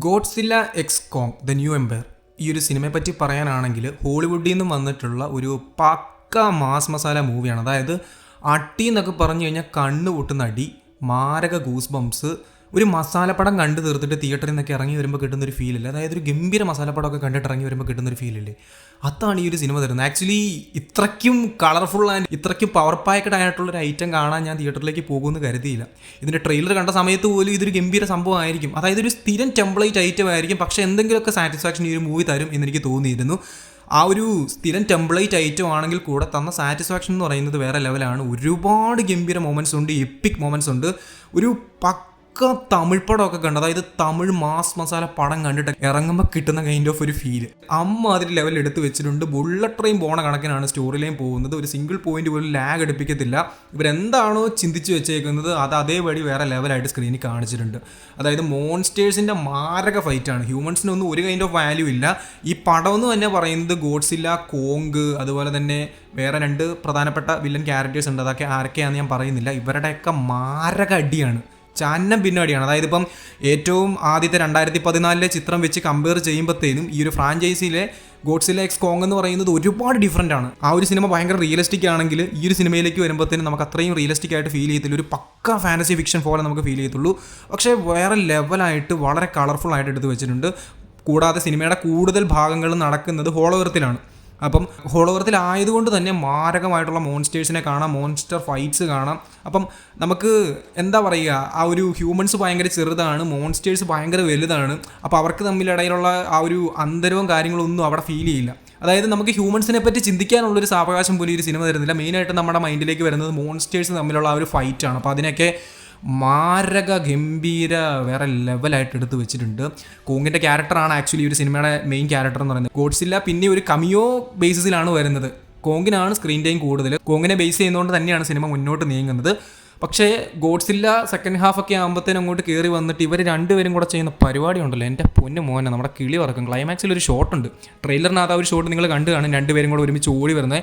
Godzilla x Kong the new empire ഈ ഒരു സിനിമയെ പറ്റി പറയാനാണെങ്കിൽ ഹോളിവുഡിൽ നിന്നും വന്നിട്ടുള്ള ഒരു പക്ക മാസ് മസാല മൂവിയാണ്. അതായത് അട്ടി എന്നൊക്കെ പറഞ്ഞു കഴിഞ്ഞാൽ കണ്ണ് പൊട്ടുന്ന അടി, മാരക ഗൂസ് ബംസ്, ഒരു മസാലപ്പടം കണ്ടു തീർത്തിട്ട് തിയേറ്ററിൽ നിന്നൊക്കെ ഇറങ്ങി വരുമ്പോൾ കിട്ടുന്നൊരു ഫീലില്ല. അതായത് ഒരു ഗംഭീര മസാലപ്പടമൊക്കെ കണ്ടിട്ട് ഇറങ്ങി വരുമ്പോൾ കിട്ടുന്നൊരു ഫീലില്ലേ, അതാണ് ഈ ഒരു സിനിമ തരുന്നത്. ആക്ച്വലി ഇത്രയ്ക്കും കളർഫുൾ ആൻഡ് ഇത്രയ്ക്കും പവർ പാക്കഡ് ആയിട്ടുള്ളൊരു ഐറ്റം കാണാൻ ഞാൻ തിയേറ്ററിലേക്ക് പോകുമെന്ന് കരുതിയില്ല. ഇതിൻ്റെ ട്രെയിലർ കണ്ട സമയത്ത് പോലും ഇതൊരു ഗംഭീര സംഭവമായിരിക്കും, അതായത് ഒരു സ്ഥിരം ടെംപ്ലേറ്റ് ഐറ്റം ആയിരിക്കും, പക്ഷേ എന്തെങ്കിലുമൊക്കെ സാറ്റിസ്ഫാക്ഷൻ ഈ ഒരു മൂവി തരും എന്നെനിക്ക് തോന്നിയിരുന്നു. ആ ഒരു സ്ഥിരം ടെംപ്ലേറ്റ് ഐറ്റം ആണെങ്കിൽ കൂടെ തന്ന സാറ്റിസ്ഫാക്ഷൻ എന്ന് പറയുന്നത് വേറെ ലെവലാണ്. ഒരുപാട് ഗംഭീര മൊമെൻറ്റ്സ് ഉണ്ട്, എപ്പിക് മൊമെൻറ്റ്സ് ഉണ്ട്. ഒരു തമിഴ് പടമൊക്കെ കണ്ട്, അതായത് തമിഴ് മാസ് മസാല പടം കണ്ടിട്ട് ഇറങ്ങുമ്പോൾ കിട്ടുന്ന കൈൻഡ് ഓഫ് ഒരു ഫീല് അതിൽ ലെവൽ എടുത്ത് വെച്ചിട്ടുണ്ട്. ബുള്ളറ്റ് ട്രെയിൻ പോണ കണക്കിനാണ് സ്റ്റോറി ലൈൻ പോകുന്നത്. ഒരു സിംഗിൾ പോയിന്റ് പോലും ലാഗ് എടുപ്പിക്കത്തില്ല. ഇവരെന്താണോ ചിന്തിച്ച് വെച്ചേക്കുന്നത് അത് അതേപടി വേറെ ലെവലായിട്ട് സ്ക്രീനിൽ കാണിച്ചിട്ടുണ്ട്. അതായത് മോൺസ്റ്റേഴ്സിൻ്റെ മാരക ഫൈറ്റാണ്. ഹ്യൂമൻസിനൊന്നും ഒരു കൈൻഡ് ഓഫ് വാല്യൂ ഇല്ല. ഈ പടം എന്ന് തന്നെ പറയുന്നത് ഗോഡ്സില്ല, കോങ്, അതുപോലെ തന്നെ വേറെ 2 പ്രധാനപ്പെട്ട വില്ലൻ ക്യാരക്ടേഴ്സ് ഉണ്ട്. അതൊക്കെ ആരൊക്കെയാണെന്ന് ഞാൻ പറയുന്നില്ല. ഇവരുടെയൊക്കെ മാരക അടിയാണ്, ചാന്നം പിന്നടിയാണ്. അതായത് ഇപ്പം ഏറ്റവും ആദ്യത്തെ 2014 ചിത്രം വെച്ച് കമ്പയർ ചെയ്യുമ്പോഴത്തേനും ഈ ഒരു ഫ്രാഞ്ചൈസിയിലെ ഗോഡ്സില്ല എക്സ് കോങ് എന്ന് പറയുന്നത് ഒരുപാട് ഡിഫറൻ്റ് ആണ്. ആ ഒരു സിനിമ ഭയങ്കര റിയലിസ്റ്റിക് ആണെങ്കിൽ ഈ ഒരു സിനിമയിലേക്ക് വരുമ്പോഴത്തേനും നമുക്ക് അത്രയും റിയലിസ്റ്റിക് ആയിട്ട് ഫീൽ ചെയ്യത്തില്ല. ഒരു പക്ക ഫാൻറ്റസി ഫിക്ഷൻ പോലെ നമുക്ക് ഫീൽ ചെയ്യത്തുള്ളൂ. പക്ഷേ വേറെ ലെവലായിട്ട് വളരെ കളർഫുൾ ആയിട്ട് എടുത്ത് വെച്ചിട്ടുണ്ട്. കൂടാതെ സിനിമയുടെ കൂടുതൽ ഭാഗങ്ങൾ നടക്കുന്നത് ഹോളോവർത്തിലാണ്. അപ്പം ഹോളോവർത്തിലായതുകൊണ്ട് തന്നെ മാരകമായിട്ടുള്ള മോൺസ്റ്റേഴ്സിനെ കാണാം, മോൺസ്റ്റർ ഫൈറ്റ്സ് കാണാം. അപ്പം നമുക്ക് എന്താ പറയുക, ആ ഒരു ഹ്യൂമൻസ് ഭയങ്കര ചെറുതാണ്, മോൺസ്റ്റേഴ്സ് ഭയങ്കര വലുതാണ്. അപ്പോൾ അവർക്ക് തമ്മിലിടയിലുള്ള ആ ഒരു അന്തരവും കാര്യങ്ങളൊന്നും അവിടെ ഫീൽ ചെയ്യില്ല. അതായത് നമുക്ക് ഹ്യൂമൻസിനെ പറ്റി ചിന്തിക്കാനുള്ളൊരു സാവകാശം പോലും ഈ ഒരു സിനിമ തരുന്നില്ല. മെയിനായിട്ട് നമ്മുടെ മൈൻഡിലേക്ക് വരുന്നത് മോൺസ്റ്റേഴ്സ് തമ്മിലുള്ള ആ ഒരു ഫൈറ്റാണ്. അപ്പോൾ അതിനൊക്കെ മാരക ഗംഭീര വേറെ ലെവലായിട്ട് എടുത്ത് വെച്ചിട്ടുണ്ട്. കോങ്ങിൻ്റെ ക്യാരക്ടറാണ് ആക്ച്വലി ഒരു സിനിമയുടെ മെയിൻ ക്യാരക്ടർ എന്ന് പറയുന്നത്. ഗോഡ്സില്ല പിന്നെ ഒരു കമിയോ ബേസിസിലാണ് വരുന്നത്. കോങ്ങിനാണ് സ്ക്രീൻ ടൈം കൂടുതൽ. കോങ്ങിനെ ബേസ് ചെയ്യുന്നതുകൊണ്ട് തന്നെയാണ് സിനിമ മുന്നോട്ട് നീങ്ങുന്നത്. പക്ഷേ ഗോഡ്സില്ല സെക്കൻഡ് ഹാഫ് ഒക്കെ ആകുമ്പോഴത്തേനും അങ്ങോട്ട് കയറി വന്നിട്ട് ഇവർ രണ്ടുപേരും കൂടെ ചെയ്യുന്ന പരിപാടി ഉണ്ടല്ലോ, എൻ്റെ പൊന്നു മോനെ, നമ്മുടെ കിളി പറക്കും. ക്ലൈമാക്സിൽ ഒരു ഷോട്ടുണ്ട്, ട്രെയിലറിനകത്ത് ആ ഒരു ഷോട്ട് നിങ്ങൾ കണ്ടു കാണും, രണ്ടുപേരും കൂടെ ഒരുമിച്ച് ഓടി വരുന്നത്.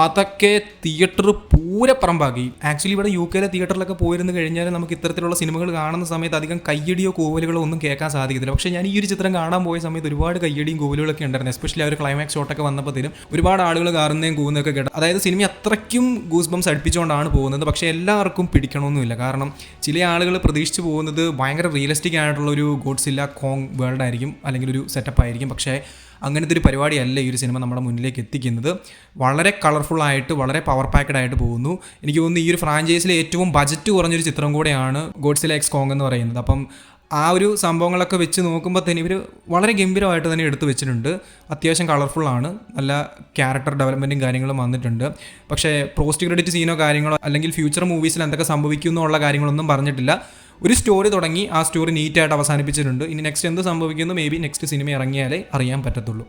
അതൊക്കെ തിയേറ്റർ പൂരപ്പറമ്പാക്കി. ആക്ച്വലി ഇവിടെ UK തിയേറ്ററിലൊക്കെ പോയിരുന്നു കഴിഞ്ഞാൽ നമുക്ക് ഇത്തരത്തിലുള്ള സിനിമകൾ കാണുന്ന സമയത്ത് അധികം കയ്യടിയോ കൂവലുകളോ ഒന്നും കേൾക്കാൻ സാധിക്കത്തില്ല. പക്ഷേ ഞാൻ ഈ ഒരു ചിത്രം കാണാൻ പോയ സമയത്ത് ഒരുപാട് കയ്യടിയും കൂവലുകളൊക്കെ ഉണ്ടായിരുന്നു. എസ്പെഷ്യലി ആ ഒരു ക്ലൈമാക്സ് ഷോട്ടൊക്കെ വന്നപ്പോഴത്തേനും ഒരുപാട് ആളുകൾ കാറുന്നതും കൂവുന്നതൊക്കെ കേട്ടു. അതായത് സിനിമ അത്രയ്ക്കും ഗൂസ് ബംസ് അടുപ്പിച്ചുകൊണ്ടാണ് പോകുന്നത്. പക്ഷേ എല്ലാവർക്കും പിടിക്കണമെന്നില്ല. കാരണം ചില ആളുകൾ പ്രതീക്ഷിച്ച് പോകുന്നത് ഭയങ്കര റിയലിസ്റ്റിക് ആയിട്ടുള്ള ഒരു ഗോഡ്സില്ല കോങ് വേൾഡ് ആയിരിക്കും, അല്ലെങ്കിൽ ഒരു സെറ്റപ്പ് ആയിരിക്കും. പക്ഷേ അങ്ങനത്തെ ഒരു പരിപാടിയല്ല ഈ ഒരു സിനിമ നമ്മുടെ മുന്നിലേക്ക് എത്തിക്കുന്നത്. വളരെ കളർഫുള്ളായിട്ട് വളരെ പവർ പാക്കഡ് ആയിട്ട് പോകുന്നു. എനിക്ക് തോന്നുന്നു ഈ ഒരു ഫ്രാഞ്ചൈസിലെ ഏറ്റവും ബജറ്റ് കുറഞ്ഞൊരു ചിത്രം കൂടെയാണ് ഗോഡ്സില്ല എക്സ് കോങ് എന്ന് പറയുന്നത്. അപ്പം ആ ഒരു സംഭവങ്ങളൊക്കെ വെച്ച് നോക്കുമ്പോൾ തന്നെ ഇവർ വളരെ ഗംഭീരമായിട്ട് തന്നെ എടുത്തു വെച്ചിട്ടുണ്ട്. അത്യാവശ്യം കളർഫുള്ളാണ്, നല്ല ക്യാരക്ടർ ഡെവലപ്മെൻറ്റും കാര്യങ്ങളും വന്നിട്ടുണ്ട്. പക്ഷേ പോസ്റ്റ് ക്രെഡിറ്റ് സീനോ കാര്യങ്ങളോ അല്ലെങ്കിൽ ഫ്യൂച്ചർ മൂവീസിൽ എന്തൊക്കെ സംഭവിക്കുന്നു എന്നുള്ള കാര്യങ്ങളൊന്നും പറഞ്ഞിട്ടില്ല. ഒരു സ്റ്റോറി തുടങ്ങി ആ സ്റ്റോറി നീറ്റായിട്ട് അവസാനിപ്പിച്ചിട്ടുണ്ട്. ഇനി നെക്സ്റ്റ് എന്ത് സംഭവിക്കുന്നു മേ ബി നെക്സ്റ്റ് സിനിമ ഇറങ്ങിയാലേ അറിയാൻ പറ്റത്തുള്ളൂ.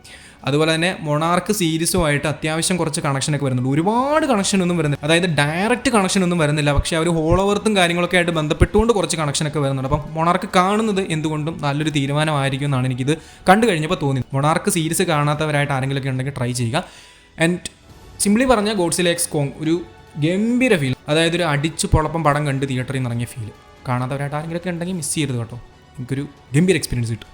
അതുപോലെ തന്നെ മൊണാർക്ക് സീരീസുമായിട്ട് അത്യാവശ്യം കുറച്ച് കണക്ഷനൊക്കെ വരുന്നുണ്ട്. ഒരുപാട് കണക്ഷനൊന്നും വരുന്നില്ല, അതായത് ഡയറക്റ്റ് കണക്ഷനൊന്നും വരുന്നില്ല. പക്ഷേ അവർ ഹോളോവർത്തും കാര്യങ്ങളൊക്കെ ആയിട്ട് ബന്ധപ്പെട്ടുകൊണ്ട് കുറച്ച് കണക്ഷനൊക്കെ വരുന്നുണ്ട്. അപ്പം മൊണാർക്ക് കാണുന്നത് എന്തുകൊണ്ടും നല്ലൊരു തീരുമാനമായിരിക്കും എന്നാണ് എനിക്കിത് കണ്ടു കഴിഞ്ഞപ്പോൾ തോന്നി. മൊണാർക്ക് സീരീസ് കാണാത്തവരായിട്ട് ആരെങ്കിലുമൊക്കെ ഉണ്ടെങ്കിൽ ട്രൈ ചെയ്യുക. ആൻഡ് സിംപ്ലി പറഞ്ഞാൽ ഗോഡ്സില്ല എക്സ് കോങ് ഒരു ഗംഭീര ഫീൽ, അതായത് ഒരു അടിച്ചു പൊളപ്പം പടം കണ്ട് തിയേറ്ററിൽ നിന്ന് ഇറങ്ങിയ ഫീൽ. കാണാത്തവരായിട്ട് ആരെങ്കിലുമൊക്കെ ഉണ്ടെങ്കിൽ മിസ് ചെയ്യരുത് കേട്ടോ. എനിക്കൊരു ഗംഭീര എക്സ്പീരിയൻസ് കിട്ടും.